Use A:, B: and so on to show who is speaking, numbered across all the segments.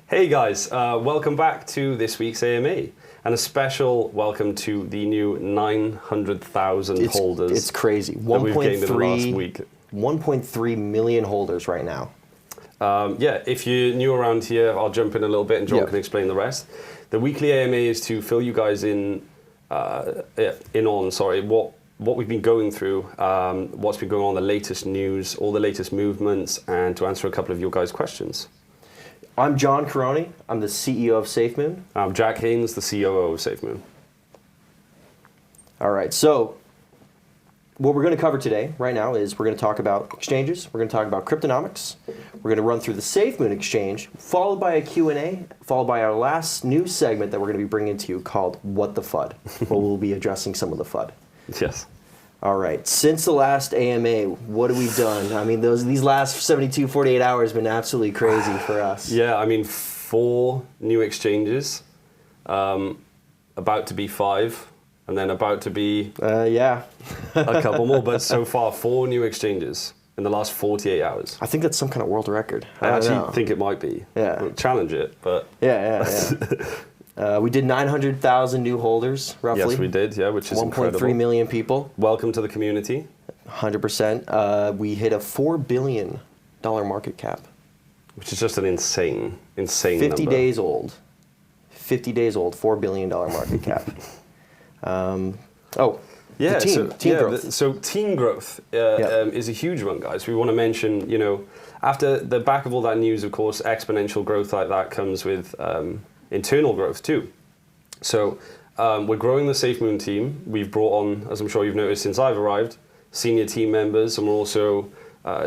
A: Hey guys, welcome back to this week's AMA, and a special welcome to the new 900,000 holders.
B: It's crazy.
A: That we've gained in the last week.
B: 1.3 million holders right now.
A: Yeah, if you're new around here, I'll jump in a little bit and John can explain the rest. The weekly AMA is to fill you guys in on what we've been going through, what's been going on, the latest news, all the latest movements, and to answer a couple of your guys' questions.
B: I'm John Caroni. I'm the CEO of SafeMoon.
A: I'm Jack Haynes, the COO of SafeMoon.
B: All right, so what we're going to cover today, right now, is we're going to talk about exchanges, we're going to talk about cryptonomics, we're going to run through the SafeMoon exchange, followed by a Q&A, followed by our last news segment that we're going to be bringing to you called What the FUD, where we'll be addressing some of the FUD.
A: Yes.
B: All right, since the last AMA, what have we done? I mean, these last 72, 48 hours have been absolutely crazy for us.
A: Yeah, I mean, 4 new exchanges, about to be 5, and then about to be
B: a
A: couple more, but so far 4 new exchanges in the last 48 hours.
B: I think that's some kind of world record.
A: I actually think it might be.
B: Yeah.
A: We'll challenge it, but...
B: Yeah. We did 900,000 new holders, roughly.
A: Yes, we did, yeah, which is incredible.
B: 1.3 million people.
A: Welcome to the community.
B: 100%. We hit a $4 billion market cap.
A: Which is just an insane
B: 50
A: number.
B: days old. 50 days old, $4 billion market cap.
A: Yeah,
B: team growth.
A: So team growth is a huge one, guys. We want to mention, after the back of all that news, of course, exponential growth like that comes with internal growth too. So we're growing the SafeMoon team. We've brought on, as I'm sure you've noticed since I've arrived, senior team members, and we're also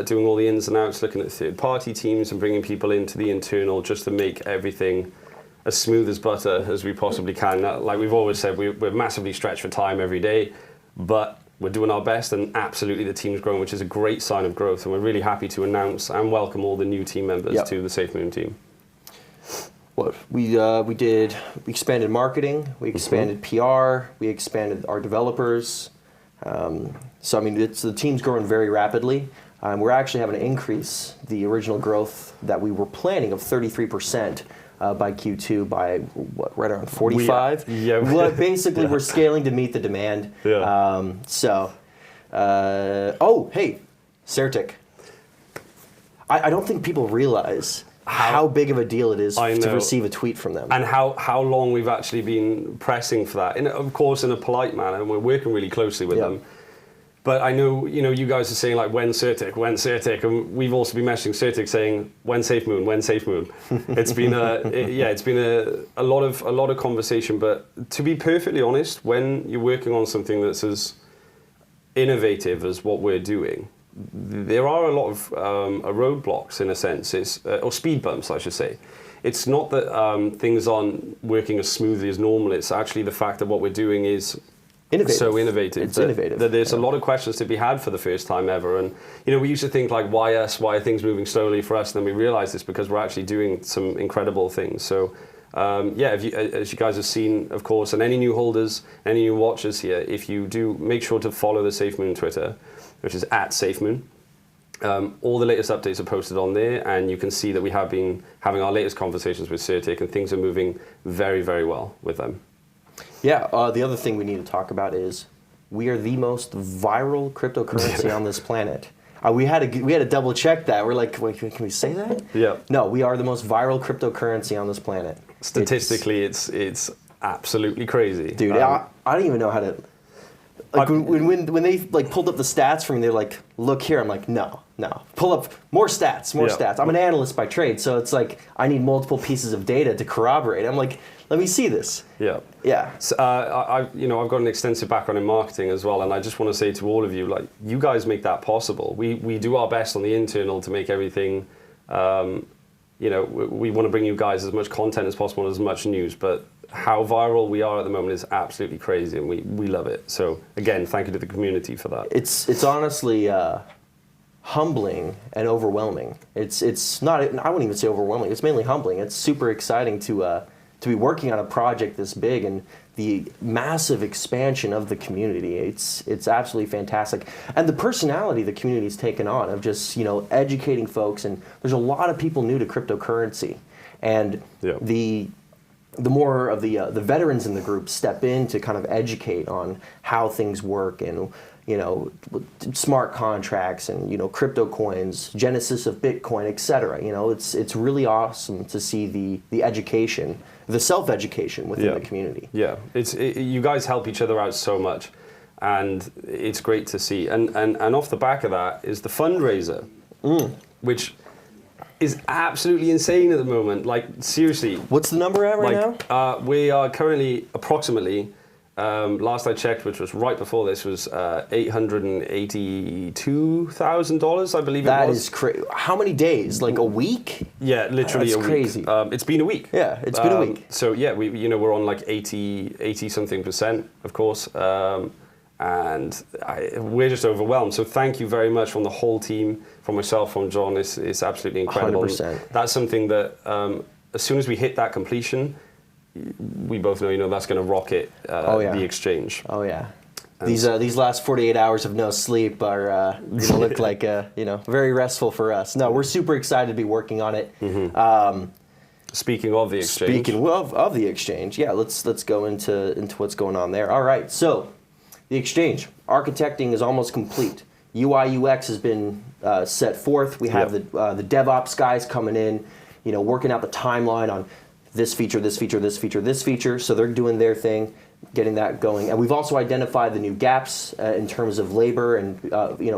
A: doing all the ins and outs, looking at third-party teams and bringing people into the internal just to make everything as smooth as butter as we possibly can. Like we've always said, we're massively stretched for time every day, but we're doing our best, and absolutely the team's growing, which is a great sign of growth, and we're really happy to announce and welcome all the new team members to the SafeMoon team.
B: What we expanded marketing, we expanded PR, we expanded our developers. So I mean, the team's growing very rapidly. We're actually having to increase the original growth that we were planning of 33% by Q2 by right around 45. Basically, we're scaling to meet the demand.
A: Yeah.
B: Hey, Certic. I don't think people realize how big of a deal it is to receive a tweet from them.
A: And how long we've actually been pressing for that. And of course, in a polite manner, and we're working really closely with them. But I know, you guys are saying like, when Certic, and we've also been messaging Certic saying, when SafeMoon. It's been a lot of conversation. But to be perfectly honest, when you're working on something that's as innovative as what we're doing, there are a lot of roadblocks in a sense, or speed bumps, I should say. It's not that things aren't working as smoothly as normal. It's actually the fact that what we're doing is so innovative.
B: It's innovative.
A: That there's a lot of questions to be had for the first time ever. And we used to think like, why us? Why are things moving slowly for us? And then we realized it's because we're actually doing some incredible things. So as you guys have seen, of course, and any new holders, any new watchers here, if you do, make sure to follow the SafeMoon Twitter, which is @SafeMoon. All the latest updates are posted on there, and you can see that we have been having our latest conversations with Certic, and things are moving very, very well with them.
B: Yeah, the other thing we need to talk about is we are the most viral cryptocurrency on this planet. We had to double check that. We're like, wait, can we say that?
A: Yeah.
B: No, we are the most viral cryptocurrency on this planet.
A: Statistically, it's absolutely crazy.
B: Dude, I don't even know how to... Like when they pulled up the stats for me, they're like, look here. I'm like, no. Pull up more stats. I'm an analyst by trade, so it's like I need multiple pieces of data to corroborate. I'm like, let me see this. Yeah.
A: So, I've got an extensive background in marketing as well, and I just want to say to all of you, like, you guys make that possible. We do our best on the internal to make everything. We want to bring you guys as much content as possible, as much news, but how viral we are at the moment is absolutely crazy, and we love it. So again, thank you to the community for that.
B: It's honestly humbling and overwhelming. It's not. I wouldn't even say overwhelming. It's mainly humbling. It's super exciting to be working on a project this big and the massive expansion of the community. It's absolutely fantastic. And the personality the community's taken on of just, educating folks, and there's a lot of people new to cryptocurrency. And the more of the veterans in the group step in to kind of educate on how things work and smart contracts and crypto coins, genesis of Bitcoin, etc. It's really awesome to see the education, the self-education within the community.
A: Yeah, you guys help each other out so much, and it's great to see. And off the back of that is the fundraiser, which is absolutely insane at the moment. Like, seriously.
B: What's the number at right
A: now? We are currently approximately, last I checked, which was right before this, was $882,000, I believe it was.
B: That is crazy. How many days? Like a week?
A: Yeah, literally a week.
B: Crazy.
A: It's been a week.
B: Yeah, it's been a week.
A: So yeah, we're on like 80 something %, of course. And we're just overwhelmed. So thank you very much from the whole team, from myself, from John. It's absolutely incredible.
B: 100%.
A: That's something that as soon as we hit that completion, we both know, that's going to rocket the exchange.
B: Oh yeah. These last 48 hours of no sleep are going to look like very restful for us. No, we're super excited to be working on it.
A: Speaking of the exchange.
B: Speaking of the exchange, yeah, let's go into what's going on there. All right, so the exchange architecting is almost complete. UI UX has been set forth. We have the DevOps guys coming in, working out the timeline on this feature, this feature, this feature, this feature. So they're doing their thing, getting that going. And we've also identified the new gaps in terms of labor and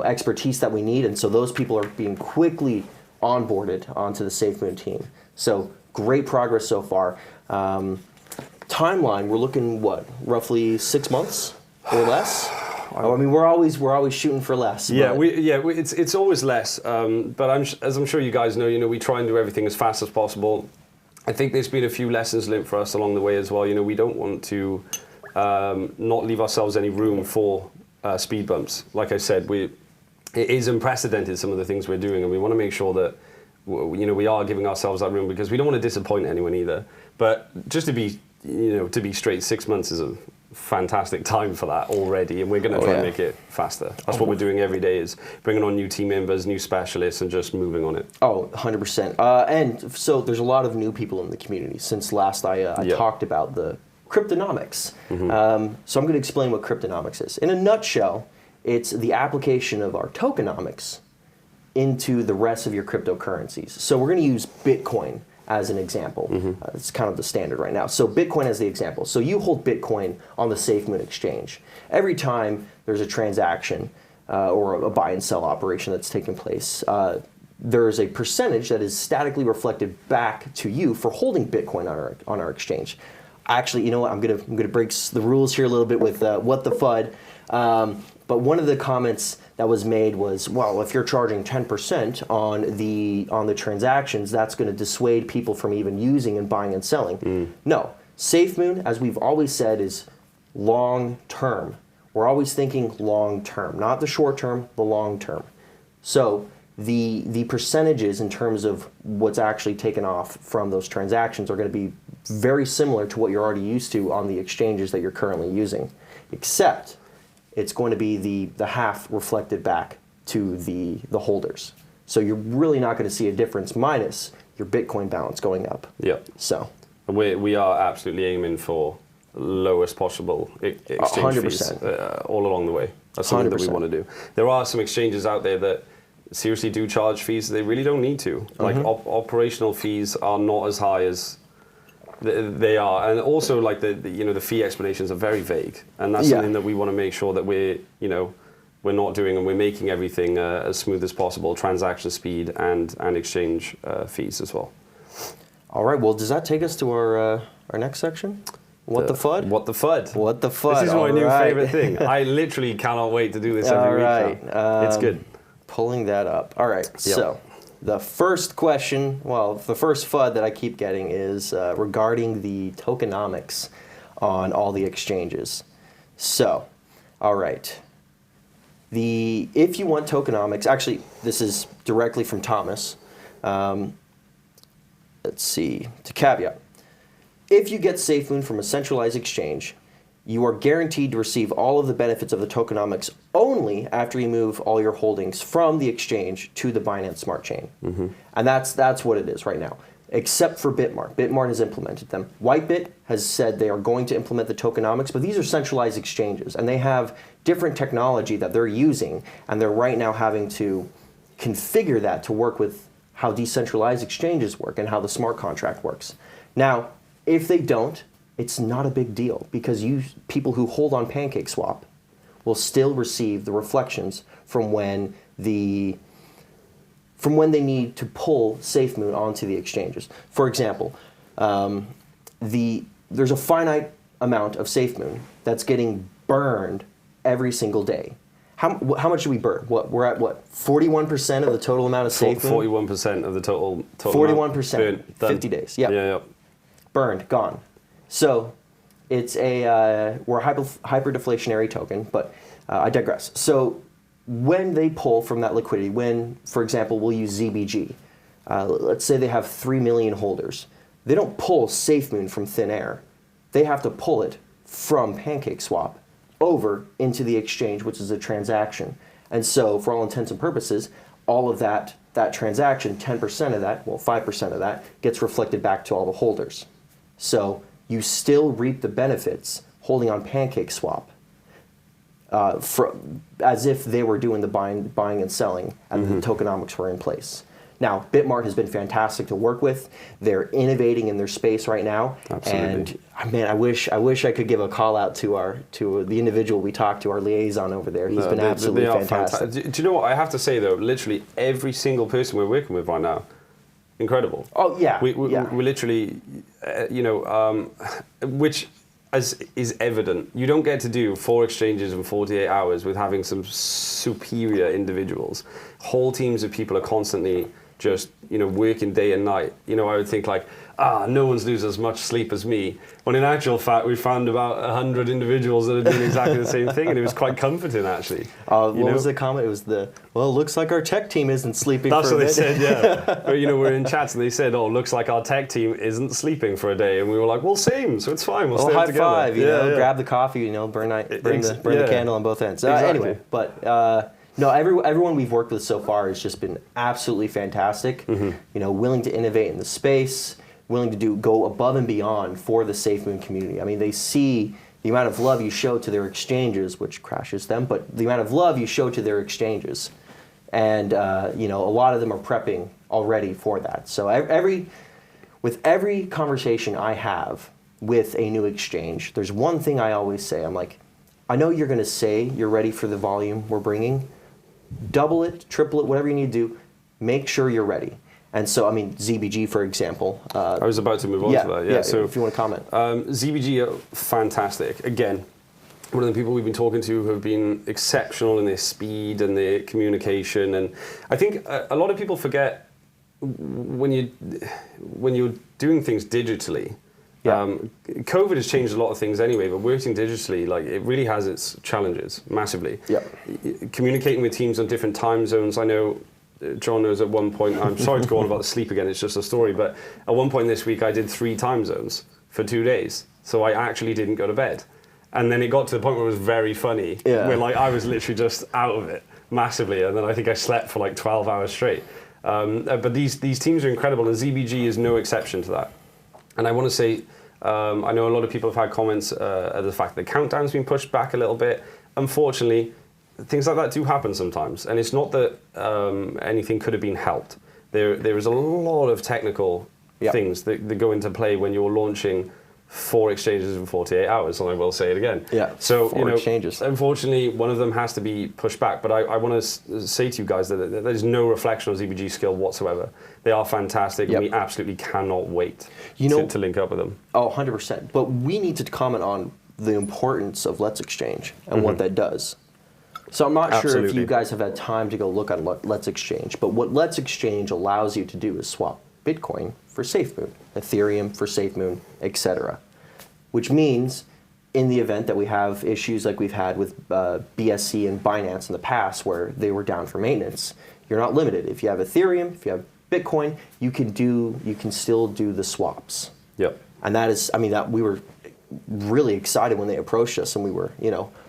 B: expertise that we need. And so those people are being quickly onboarded onto the SafeMoon team. So great progress so far. Timeline, we're looking roughly 6 months or less. I mean, we're always shooting for less.
A: Yeah, it's always less. But as I'm sure you guys know, we try and do everything as fast as possible. I think there's been a few lessons learned for us along the way as well. We don't want to not leave ourselves any room for speed bumps. Like I said, it is unprecedented, some of the things we're doing, and we want to make sure that we are giving ourselves that room, because we don't want to disappoint anyone either. But just to be straight, 6 months is a fantastic time for that already, and we're going to try and make it faster. That's what we're doing every day, is bringing on new team members, new specialists, and just moving on it.
B: Oh, 100%. And so there's a lot of new people in the community since last I talked about the cryptonomics. So I'm going to explain what cryptonomics is. In a nutshell, it's the application of our tokenomics into the rest of your cryptocurrencies. So we're going to use Bitcoin as an example. It's kind of the standard right now. So Bitcoin as the example. So you hold Bitcoin on the SafeMoon exchange. Every time there's a transaction or a buy and sell operation that's taking place, there's a percentage that is statically reflected back to you for holding Bitcoin on our exchange. Actually, you know what? I'm gonna break the rules here a little bit with what the FUD. But one of the comments that was made was, well, if you're charging 10% on the transactions, that's going to dissuade people from even using and buying and selling. No, SafeMoon, as we've always said, is long term. We're always thinking long term, not the short term, the long term. So the percentages in terms of what's actually taken off from those transactions are going to be very similar to what you're already used to on the exchanges that you're currently using, except it's going to be the half reflected back to the holders. So you're really not going to see a difference, minus your Bitcoin balance going up.
A: Yeah.
B: So
A: we are absolutely aiming for lowest possible exchange
B: 100%.
A: fees all along the way. That's something 100%. That we want to do. There are some exchanges out there that seriously do charge fees. They really don't need to. Like operational fees are not as high as they are, and also like the fee explanations are very vague, and that's something that we want to make sure that we're not doing, and we're making everything as smooth as possible, transaction speed and exchange fees as well.
B: All right. Well, does that take us to our next section? What the FUD?
A: What the FUD?
B: What the FUD?
A: This is my new favorite thing. I literally cannot wait to do this every week. It's good.
B: Pulling that up. All right. Yep. So the first question, the first FUD that I keep getting is regarding the tokenomics on all the exchanges. So, all right. If you want tokenomics, actually, this is directly from Thomas. Let's see, to caveat. If you get SafeMoon from a centralized exchange, you are guaranteed to receive all of the benefits of the tokenomics only after you move all your holdings from the exchange to the Binance Smart Chain. And that's what it is right now, except for Bitmart. Bitmart has implemented them. Whitebit has said they are going to implement the tokenomics, but these are centralized exchanges, and they have different technology that they're using, and they're right now having to configure that to work with how decentralized exchanges work and how the smart contract works. Now, if they don't, it's not a big deal, because people who hold on PancakeSwap will still receive the reflections from when they need to pull SafeMoon onto the exchanges. For example, there's a finite amount of SafeMoon that's getting burned every single day. How much do we burn? We're at 41% of the total amount of SafeMoon?
A: 41% of the total
B: 41%, 50 days. Yep.
A: Yeah.
B: Burned, gone. So it's we're a hyper deflationary token, but I digress. So when they pull from that liquidity, when, for example, we'll use ZBG, let's say they have 3 million holders, they don't pull SafeMoon from thin air. They have to pull it from PancakeSwap over into the exchange, which is a transaction. And so for all intents and purposes, all of that transaction, 10% of that, well, 5% of that, gets reflected back to all the holders. So you still reap the benefits holding on PancakeSwap as if they were doing the buying and selling, and the tokenomics were in place. Now, Bitmart has been fantastic to work with. They're innovating in their space right now.
A: Absolutely.
B: And man, I wish I could give a call out to the individual we talked to, our liaison over there. He's been absolutely fantastic.
A: Do you know what I have to say though? Literally every single person we're working with right now, incredible.
B: Oh yeah.
A: We literally, which is evident. You don't get to do 4 exchanges in 48 hours with having some superior individuals. Whole teams of people are constantly just working day and night. I would think like, no one's losing as much sleep as me. When in actual fact, we found about 100 individuals that are doing exactly the same thing, and it was quite comforting actually.
B: What was the comment? It was looks like our tech team isn't sleeping for a bit.
A: That's what they said, yeah. But, we're in chats and they said, looks like our tech team isn't sleeping for a day, and we were like, well, same, so it's fine. We'll stay
B: high
A: together.
B: Five, grab the coffee, burn the candle on both ends.
A: Exactly.
B: Anyway, but. No, everyone we've worked with so far has just been absolutely fantastic. Willing to innovate in the space, willing to go above and beyond for the SafeMoon community. I mean, they see the amount of love you show to their exchanges, which crashes them, but the amount of love you show to their exchanges, and a lot of them are prepping already for that. So with every conversation I have with a new exchange, there's one thing I always say. I'm like, I know you're going to say you're ready for the volume we're bringing. Double it, triple it, whatever you need to do, make sure you're ready. And so, ZBG, for example.
A: I was about to move on to that. Yeah, so
B: if you want to comment.
A: ZBG are fantastic. Again, one of the people we've been talking to have been exceptional in their speed and their communication. And I think a lot of people forget when you're doing things digitally. COVID has changed a lot of things anyway, but working digitally, it really has its challenges massively. Communicating with teams on different time zones. I know John knows at one point, I'm sorry to go on about the sleep again, it's just a story, but at one point this week I did 3 time zones for 2 days. So I actually didn't go to bed. And then it got to the point where it was very funny, where I was literally just out of it massively. And then I think I slept for 12 hours straight. But these teams are incredible, and ZBG is no exception to that. And I want to say, I know a lot of people have had comments at the fact that the countdown's been pushed back a little bit. Unfortunately, things like that do happen sometimes. And it's not that anything could have been helped. There is a lot of technical things that go into play when you're launching 4 exchanges in 48 hours, and I will say it again. So
B: 4 exchanges.
A: Unfortunately, one of them has to be pushed back. But I want to say to you guys that there's no reflection on ZBG skill whatsoever. They are fantastic, and we absolutely cannot wait to link up with them.
B: Oh, 100%. But we need to comment on the importance of Let's Exchange and what that does. So I'm not sure if you guys have had time to go look at Let's Exchange, but what Let's Exchange allows you to do is swap Bitcoin for SafeMoon, Ethereum for SafeMoon, etc. Which means, in the event that we have issues like we've had with BSC and Binance in the past, where they were down for maintenance, you're not limited. If you have Ethereum, if you have Bitcoin, you can still do the swaps.
A: Yep.
B: And that is, really excited when they approached us, and we were,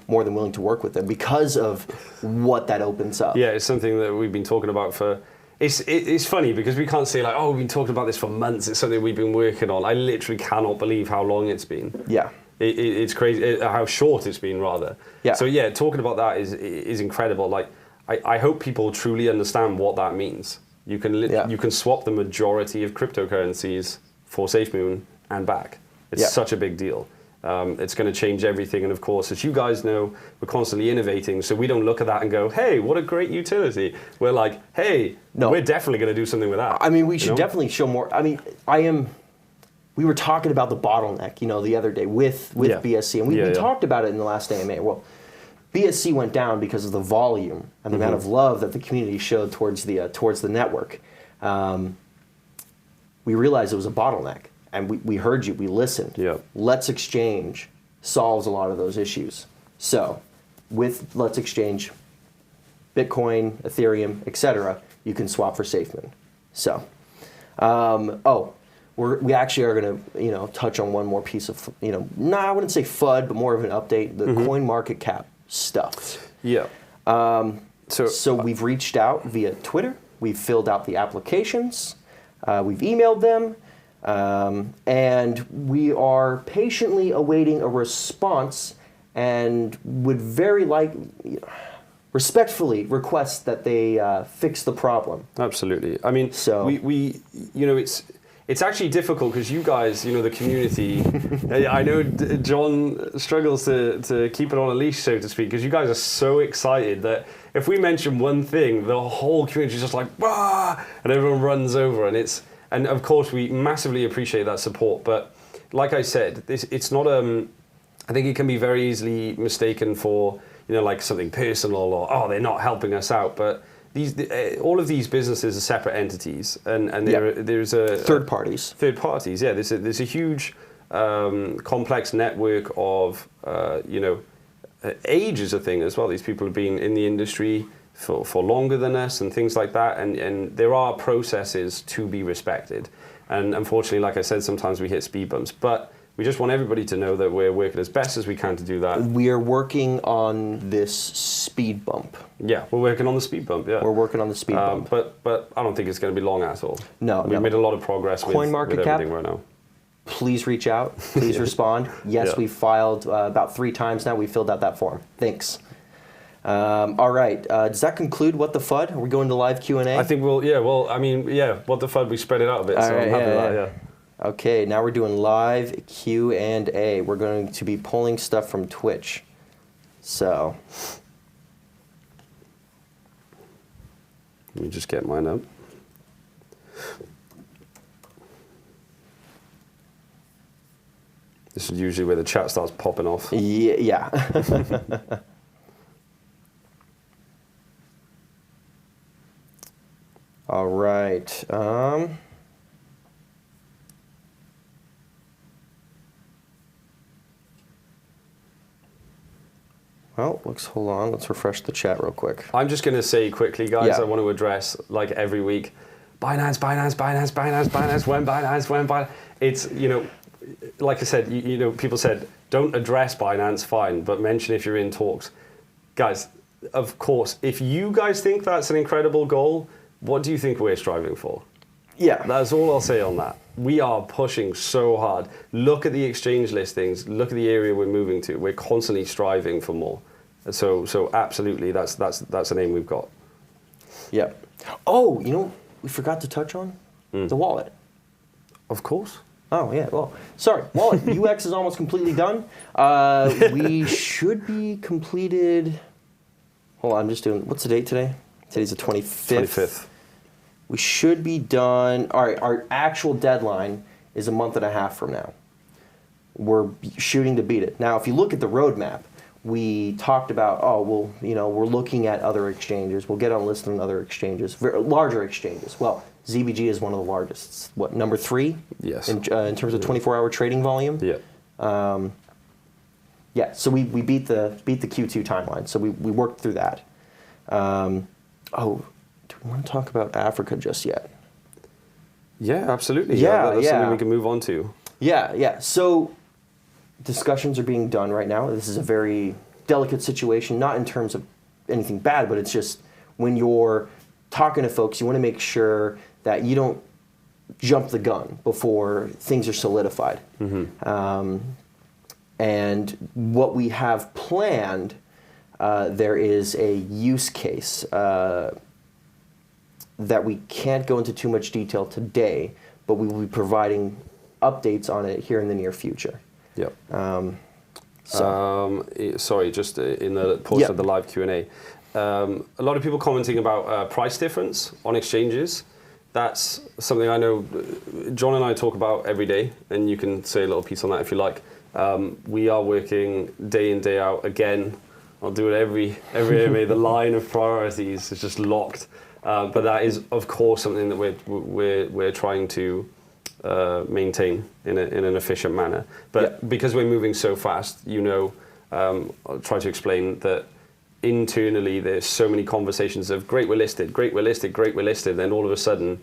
B: more than willing to work with them because of what that opens up.
A: Yeah, it's something that we've been talking about for. It's funny because we can't say like, oh, we've been talking about this for months. It's something we've been working on. I literally cannot believe how long it's been.
B: Yeah.
A: It's crazy how short it's been, rather.
B: Yeah.
A: So yeah, talking about that is incredible. Like, I hope people truly understand what that means. You can swap the majority of cryptocurrencies for SafeMoon and back. It's such a big deal. It's going to change everything. And of course, as you guys know, we're constantly innovating. So we don't look at that and go, hey, what a great utility. We're like, hey, we're definitely going to do something with that.
B: I mean, we should definitely show more. I mean, we were talking about the bottleneck, the other day with BSC. And we talked about it in the last AMA. Well, BSC went down because of the volume and the amount of love that the community showed towards the network. We realized it was a bottleneck. And we heard you, we listened.
A: Yeah.
B: Let's Exchange solves a lot of those issues. So with Let's Exchange, Bitcoin, Ethereum, etc., you can swap for SafeMoon. So, we actually are going to, touch on one more piece of, I wouldn't say FUD, but more of an update, the CoinMarketCap stuff.
A: Yeah.
B: So we've reached out via Twitter. We've filled out the applications. We've emailed them. And we are patiently awaiting a response and would respectfully request that they fix the problem.
A: Absolutely. I mean,
B: so
A: we it's actually difficult because you guys, the community, I know John struggles to keep it on a leash, so to speak, because you guys are so excited that if we mention one thing, the whole community is just like, "Wah!" and everyone runs over, and of course we massively appreciate that support. But like I said, it's not I think it can be very easily mistaken for like something personal or they're not helping us out, but all of these businesses are separate entities, and there's a
B: third parties.
A: Yeah, there's a huge complex network of age is a thing as well. These people have been in the industry for longer than us and things like that, and there are processes to be respected. And unfortunately, like I said, sometimes we hit speed bumps, but we just want everybody to know that we're working as best as we can to do that.
B: We are working on this speed bump.
A: Yeah, we're working on the speed bump, yeah.
B: We're working on the speed bump.
A: But I don't think it's going to be long at all.
B: No,
A: We've made a lot of progress with everything right now.
B: Please reach out. Please respond. Yes, we've filed about 3 times now. We filled out that form. Thanks. All right. Does that conclude What the FUD? Are we going to live Q&A?
A: I think What the FUD, we spread it out a bit, so I'm happy with that, yeah.
B: Okay, now we're doing live Q&A. We're going to be pulling stuff from Twitch. So.
A: Let me just get mine up. This is usually where the chat starts popping off.
B: Yeah. All right. Well, hold on. Let's refresh the chat real quick.
A: I'm just going to say quickly, guys, I want to address, like every week, Binance, when Binance. It's, like I said, people said, don't address Binance, fine, but mention if you're in talks. Guys, of course, if you guys think that's an incredible goal, what do you think we're striving for?
B: Yeah.
A: That's all I'll say on that. We are pushing so hard. Look at the exchange listings. Look at the area we're moving to. We're constantly striving for more. So absolutely, that's an aim we've got.
B: Yeah. Oh, we forgot to touch on the wallet.
A: Of course.
B: Oh yeah. Well, sorry. Wallet UX is almost completely done. We should be completed. Hold on. I'm just doing. What's the date today? Today's the 25th.
A: 25th.
B: We should be done. All right, our actual deadline is a month and a half from now. We're shooting to beat it. Now, if you look at the roadmap, we talked about, we're looking at other exchanges. We'll get on listed on other exchanges, larger exchanges. Well, ZBG is one of the largest. It's, what, number 3?
A: Yes.
B: In terms of 24-hour trading volume?
A: Yeah.
B: Yeah, so we beat the Q2 timeline. So we worked through that. Do we want to talk about Africa just yet?
A: Yeah, absolutely.
B: Yeah,
A: That's something we can move on to.
B: Yeah. So discussions are being done right now. This is a very delicate situation, not in terms of anything bad, but it's just when you're talking to folks, you want to make sure that you don't jump the gun before things are solidified. And what we have planned, there is a use case that we can't go into too much detail today, but we will be providing updates on it here in the near future.
A: Yep. Sorry, just in the portion of the live Q&A. A lot of people commenting about price difference on exchanges. That's something I know John and I talk about every day, and you can say a little piece on that if you like. We are working day in, day out. Again, I'll do it every AMA. The line of priorities is just locked. But that is, of course, something that we're trying to maintain in an efficient manner. But because we're moving so fast, I'll try to explain that internally there's so many conversations of great, we're listed, great, we're listed, great, we're listed. Then all of a sudden,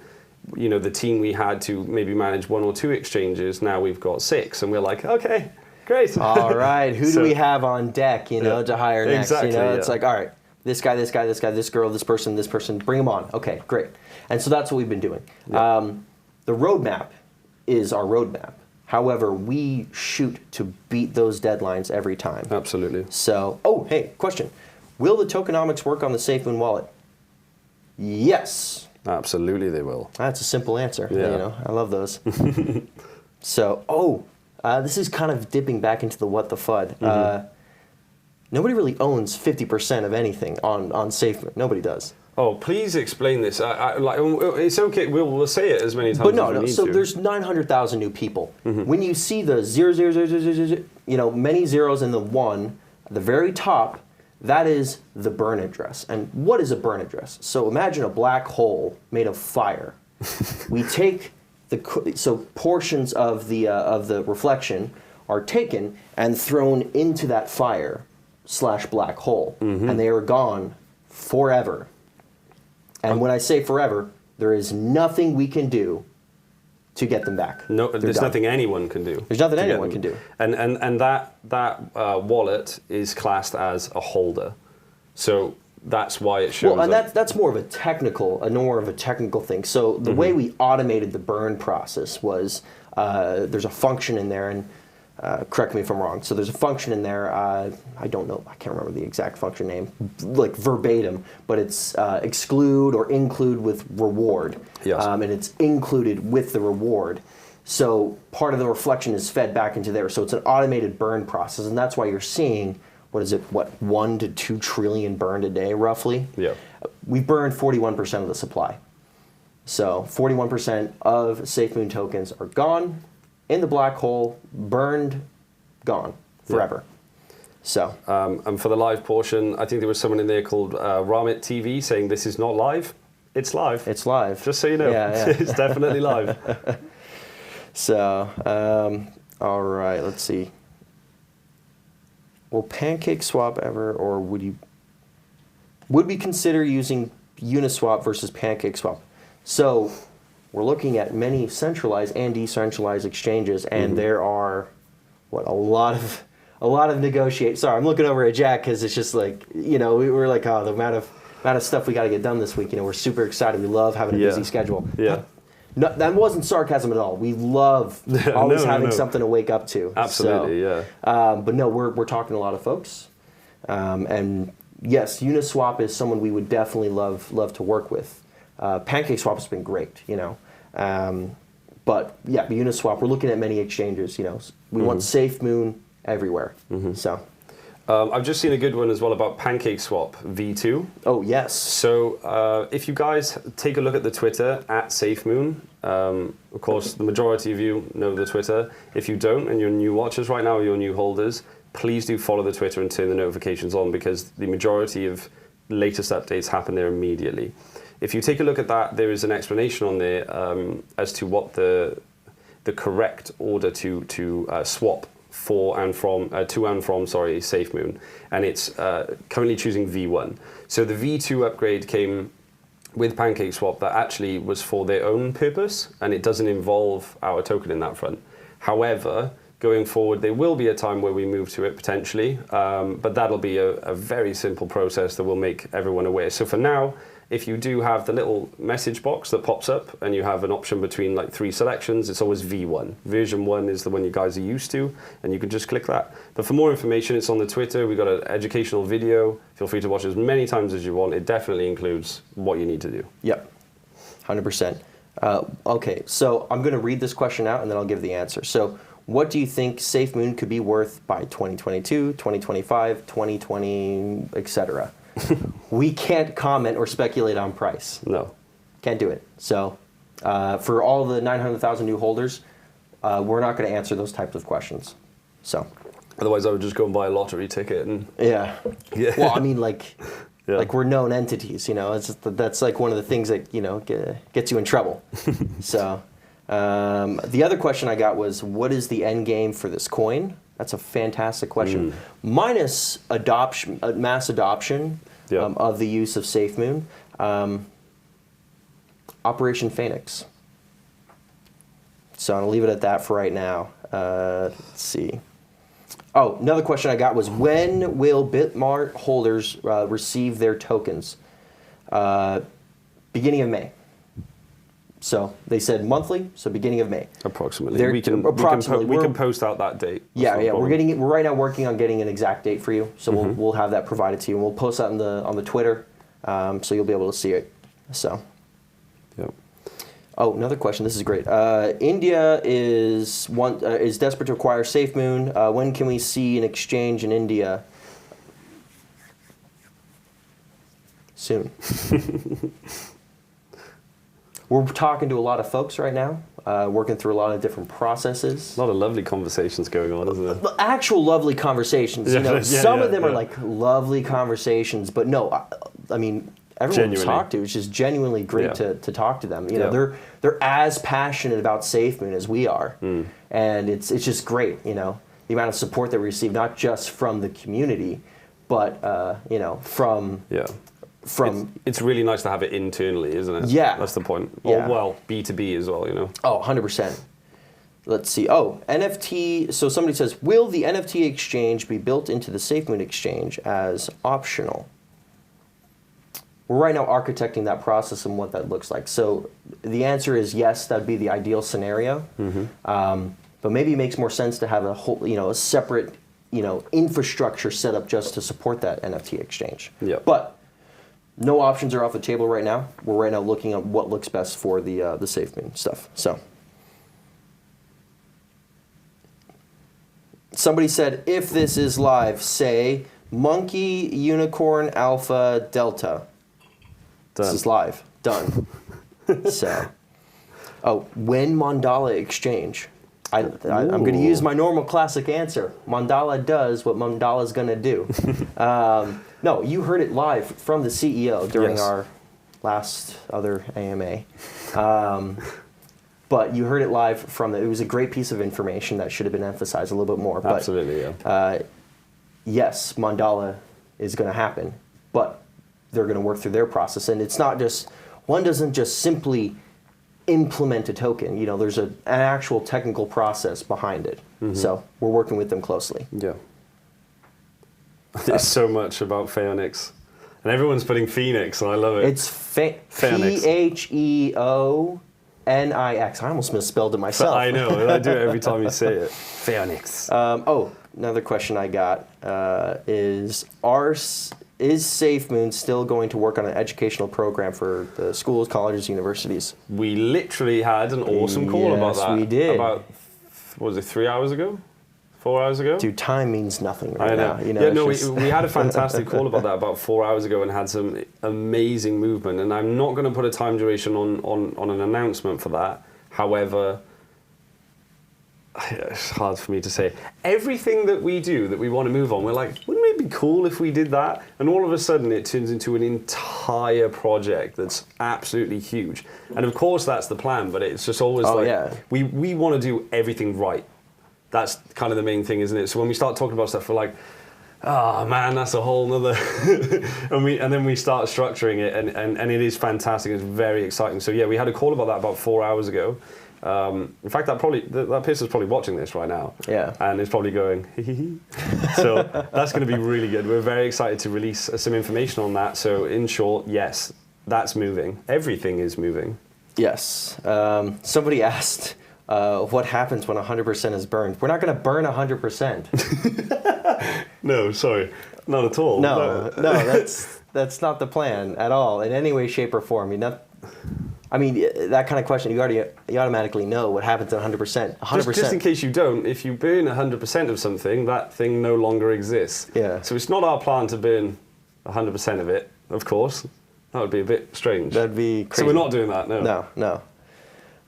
A: the team we had to maybe manage 1 or 2 exchanges, now we've got 6, and we're like, okay, great.
B: All right, who do we have on deck, to hire next?
A: Exactly,
B: It's like, all right, this guy, this guy, this guy, this girl, this person, bring them on. Okay, great. And so that's what we've been doing. The roadmap is our roadmap. However, we shoot to beat those deadlines every time.
A: Absolutely.
B: So, hey, question. Will the tokenomics work on the SafeMoon wallet? Yes.
A: Absolutely they will.
B: That's a simple answer.
A: Yeah.
B: I love those. So, this is kind of dipping back into the what the FUD. Nobody really owns 50% of anything on SafeMoon. Nobody does.
A: Oh, please explain this. It's okay. We'll say it as many times as we need
B: so
A: to.
B: there's 900,000 new people. When you see the 0, 0, 0, 0, 0, 0, many zeros and the 1 at the very top, that is the burn address. And what is a burn address? So imagine a black hole made of fire. We take so portions of the reflection are taken and thrown into that fire / black hole, and they are gone forever. And when I say forever, there is nothing we can do to get them back.
A: No, there's nothing anyone can do.
B: There's nothing anyone can do.
A: And that wallet is classed as a holder, so that's why it shows.
B: Well, and that's more of a technical thing. So the way we automated the burn process was there's a function in there, and correct me if I'm wrong. So there's a function in there. I don't know. I can't remember the exact function name, like verbatim, but it's exclude or include with reward.
A: Yes.
B: And it's included with the reward. So part of the reflection is fed back into there. So it's an automated burn process, and that's why you're seeing 1 to 2 trillion burned a day, roughly.
A: Yeah.
B: We've burned 41% of the supply. So 41% of SafeMoon tokens are gone in the black hole, burned, gone forever. So.
A: And for the live portion, I think there was someone in there called Ramit TV saying this is not live. It's live.
B: It's live.
A: Just so you know.
B: Yeah.
A: It's definitely live.
B: So, all right, let's see. Will PancakeSwap ever, or would we consider using Uniswap versus PancakeSwap? So we're looking at many centralized and decentralized exchanges, and there are a lot of negotiate. Sorry, I'm looking over at Jack because it's just like we're like, the amount of stuff we got to get done this week. We're super excited. We love having a busy schedule.
A: Yeah.
B: No, that wasn't sarcasm at all. We love always having something to wake up to.
A: Absolutely,
B: so, but no, we're talking to a lot of folks, and yes, Uniswap is someone we would definitely love to work with. PancakeSwap has been great, but yeah, Uniswap. We're looking at many exchanges. We want SafeMoon everywhere. So.
A: I've just seen a good one as well about PancakeSwap V2.
B: Oh, yes.
A: So if you guys take a look at the Twitter at SafeMoon, of course, the majority of you know the Twitter. If you don't, and you're new watchers right now, or you're new holders, please do follow the Twitter and turn the notifications on, because the majority of latest updates happen there immediately. If you take a look at that, there is an explanation on there as to what the correct order to swap to and from SafeMoon, and it's currently choosing V1. So the V2 upgrade came with PancakeSwap that actually was for their own purpose, and it doesn't involve our token in that front. However, going forward, there will be a time where we move to it potentially, but that'll be a very simple process that will make everyone aware. So for now, if you do have the little message box that pops up and you have an option between like 3 selections, it's always V1. Version 1 is the one you guys are used to, and you can just click that. But for more information, it's on the Twitter. We've got an educational video. Feel free to watch as many times as you want. It definitely includes what you need to do.
B: Yep, 100%. Okay, so I'm going to read this question out, and then I'll give the answer. So what do you think SafeMoon could be worth by 2022, 2025, 2020, etc.? We can't comment or speculate on price.
A: No.
B: Can't do it. So for all the 900,000 new holders, we're not going to answer those types of questions. So.
A: Otherwise, I would just go and buy a lottery ticket and.
B: Yeah. Well, I mean, like,
A: yeah.
B: like we're known entities. You know, that's like one of the things that gets you in trouble. So, the other question I got was, what is the end game for this coin? That's a fantastic question. Minus adoption, mass adoption of the use of SafeMoon, Operation PHEONIX. So I'll leave it at that for right now. Let's see. Oh, another question I got was, when will Bitmart holders receive their tokens? Beginning of May. So they said monthly, so beginning of May.
A: Approximately. We can post out that date.
B: Yeah, we're right now working on getting an exact date for you. So we'll have that provided to you, and we'll post that on the Twitter, so you'll be able to see it. So.
A: Yep.
B: Oh, another question. This is great. India is desperate to acquire SafeMoon. When can we see an exchange in India? Soon. We're talking to a lot of folks right now, working through a lot of different processes.
A: A lot of lovely conversations going on, isn't there?
B: Actual lovely conversations. Some of them are like lovely conversations, but no, I mean, everyone we talk to, it's just genuinely great to talk to them. You know, they're as passionate about SafeMoon as we are, and it's just great. You know, the amount of support that we receive, not just from the community, but from.
A: It's really nice to have it internally, isn't it?
B: Yeah.
A: That's the point.
B: Yeah.
A: Or, well, B2B as well, you know.
B: Oh, 100%. Let's see. Oh, NFT. So somebody says, will the NFT exchange be built into the SafeMoon exchange as optional? We're right now architecting that process and what that looks like. So the answer is yes, that'd be the ideal scenario. But maybe it makes more sense to have a whole, a separate, infrastructure set up just to support that NFT exchange.
A: Yeah.
B: But no options are off the table right now. We're right now looking at what looks best for the SafeMoon stuff. So, somebody said, if this is live, say Monkey, Unicorn, Alpha, Delta.
A: Done.
B: This is live. Done. So, when Mandala exchange? I'm going to use my normal classic answer. Mandala does what Mandala's going to do. No, you heard it live from the CEO during our last other AMA. But you heard it live from it was a great piece of information that should have been emphasized a little bit more.
A: Absolutely,
B: but, yes, Mandala is going to happen, but they're going to work through their process. And it's not just, one doesn't just simply implement a token. There's an actual technical process behind it. So we're working with them closely.
A: Yeah. There's so much about PHEONIX. And everyone's putting Phoenix, and I love it.
B: It's PHEONIX. I almost misspelled it myself.
A: I know, and I do it every time you say it. PHEONIX.
B: Another question I got is SafeMoon still going to work on an educational program for the schools, colleges, universities?
A: We literally had an awesome call about that.
B: Yes, we did.
A: About, what was it, 3 hours ago? 4 hours ago?
B: Dude, time means nothing right now.
A: We had a fantastic call about that about 4 hours ago and had some amazing movement. And I'm not going to put a time duration on an announcement for that. However, it's hard for me to say. Everything that we do that we want to move on, we're like, wouldn't it be cool if we did that? And all of a sudden it turns into an entire project that's absolutely huge. And of course that's the plan, but it's just always we want to do everything right. That's kind of the main thing, isn't it? So when we start talking about stuff, we're like, oh man, that's a whole nother, and then we start structuring it, and it is fantastic. It's very exciting. So yeah, we had a call about that about 4 hours ago, In fact, that person's probably watching this right now.
B: Yeah.
A: And is probably going, hee hee hee. So that's going to be really good. We're very excited to release some information on that. So in short, yes, that's moving. Everything is moving.
B: Yes. Somebody asked, what happens when 100% is burned? We're not going to burn 100%.
A: No, sorry. Not at all.
B: No, that's not the plan at all in any way, shape, or form. That kind of question, you automatically know what happens at 100%. 100%.
A: Just in case you don't, if you burn 100% of something, that thing no longer exists.
B: Yeah.
A: So it's not our plan to burn 100% of it, of course. That would be a bit strange.
B: That'd be crazy.
A: So we're not doing that, no.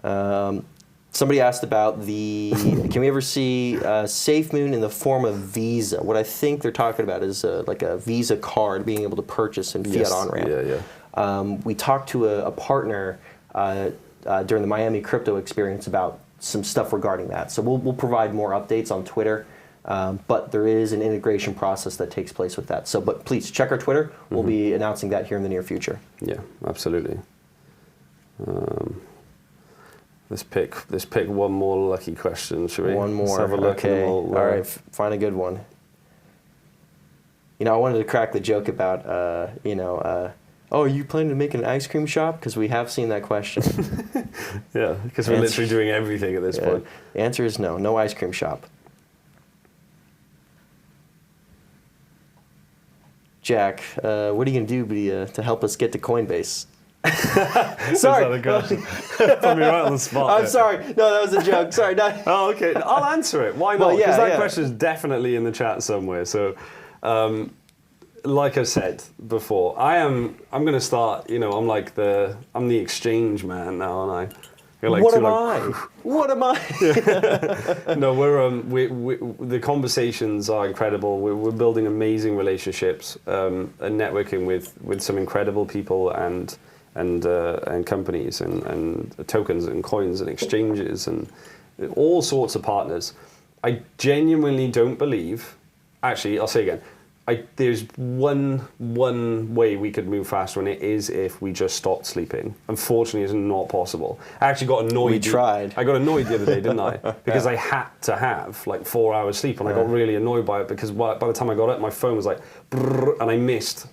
B: No. Somebody asked about can we ever see SafeMoon in the form of Visa? What I think they're talking about is like a Visa card being able to purchase in fiat on-ramp.
A: Yeah.
B: We talked to a partner during the Miami crypto experience about some stuff regarding that. So we'll provide more updates on Twitter, but there is an integration process that takes place with that. So, but please check our Twitter. We'll be announcing that here in the near future.
A: Yeah, absolutely. Let's pick one more lucky question, shall we?
B: One more.
A: Let's have a look.
B: Okay. All right. Find a good one. I wanted to crack the joke about, oh, are you planning to make an ice cream shop? Because we have seen that question.
A: Yeah, because we're literally doing everything at this point.
B: The answer is no. No ice cream shop. Jack, what are you going to do to help us get to Coinbase? Sorry.
A: Put me right on the spot.
B: I'm sorry. No, that was a joke. Sorry. No.
A: Oh, okay. I'll answer it. Why not? Because that question is definitely in the chat somewhere. So, like I said before, I'm going to start. I'm I'm the exchange man now, aren't I?
B: What am I? What am I?
A: No, we the conversations are incredible. We're building amazing relationships and networking with some incredible people and companies and tokens and coins and exchanges and all sorts of partners. I genuinely don't believe. Actually, I'll say again. There's one way we could move faster, and it is if we just stopped sleeping. Unfortunately, it's not possible. I actually got annoyed.
B: We tried.
A: I got annoyed the other day, didn't I? Because I had to have 4 hours sleep, and I got really annoyed by it because by the time I got up, my phone was brrr, and I missed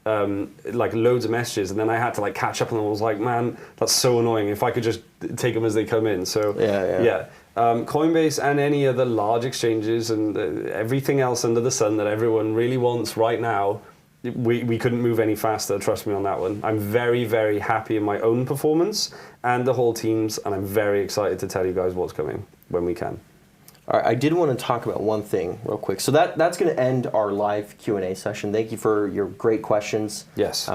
A: loads of messages, and then I had to catch up, and I was like, man, that's so annoying. If I could just take them as they come in. So yeah. Coinbase and any other large exchanges and everything else under the sun that everyone really wants right now, we couldn't move any faster, trust me on that one. I'm very, very happy in my own performance and the whole team's, and I'm very excited to tell you guys what's coming when we can.
B: All right, I did want to talk about one thing real quick. So that's going to end our live Q&A session. Thank you for your great questions.
A: Yes.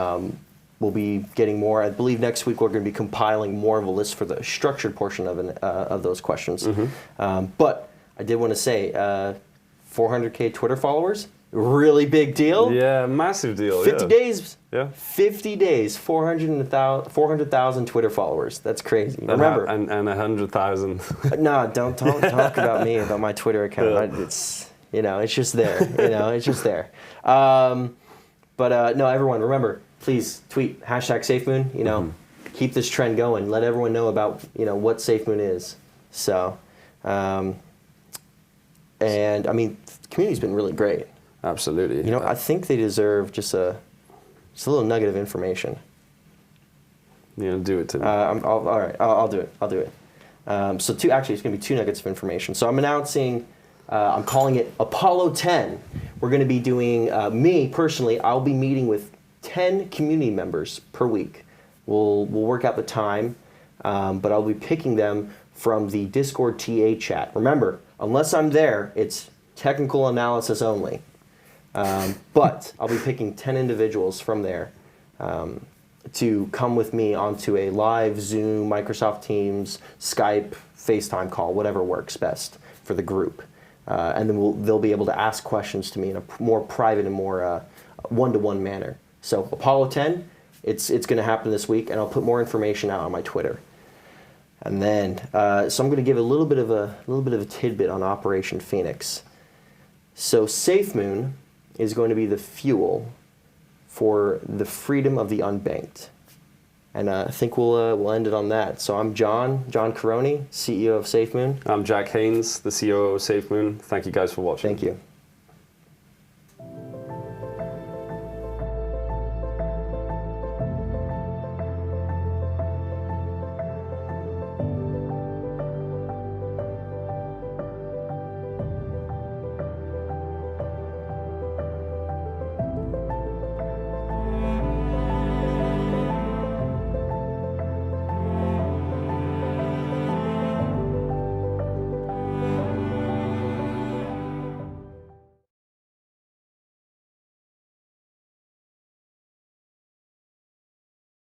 B: We'll be getting more. I believe next week we're going to be compiling more of a list for the structured portion of those questions. But I did want to say, 400K Twitter followers, really big deal.
A: Yeah, massive deal.
B: 50 days.
A: Yeah.
B: 50 days, 400,000 Twitter followers. That's crazy. Remember.
A: And 100,000.
B: No, don't talk about me, about my Twitter account. It's just there. It's just there. No, everyone, remember, please tweet #SafeMoon. Keep this trend going. Let everyone know about what SafeMoon is. So, and the community's been really great.
A: Absolutely.
B: I think they deserve just a little nugget of information.
A: Do it to me.
B: All right, I'll do it. So it's going to be 2 nuggets of information. So I'm announcing. I'm calling it Apollo 10. We're going to be doing, me personally, I'll be meeting with 10 community members per week. We'll work out the time, but I'll be picking them from the Discord TA chat. Remember, unless I'm there, it's technical analysis only. But I'll be picking 10 individuals from there to come with me onto a live Zoom, Microsoft Teams, Skype, FaceTime call, whatever works best for the group. And then they'll be able to ask questions to me in a more private and more one-to-one manner. So Apollo 10, it's going to happen this week, and I'll put more information out on my Twitter. And then, so I'm going to give a little bit of a tidbit on Operation PHEONIX. So SafeMoon is going to be the fuel for the freedom of the unbanked. And I think we'll end it on that. So I'm John Caroni, CEO of SafeMoon.
A: I'm Jack Haynes, the COO of SafeMoon. Thank you guys for watching.
B: Thank you.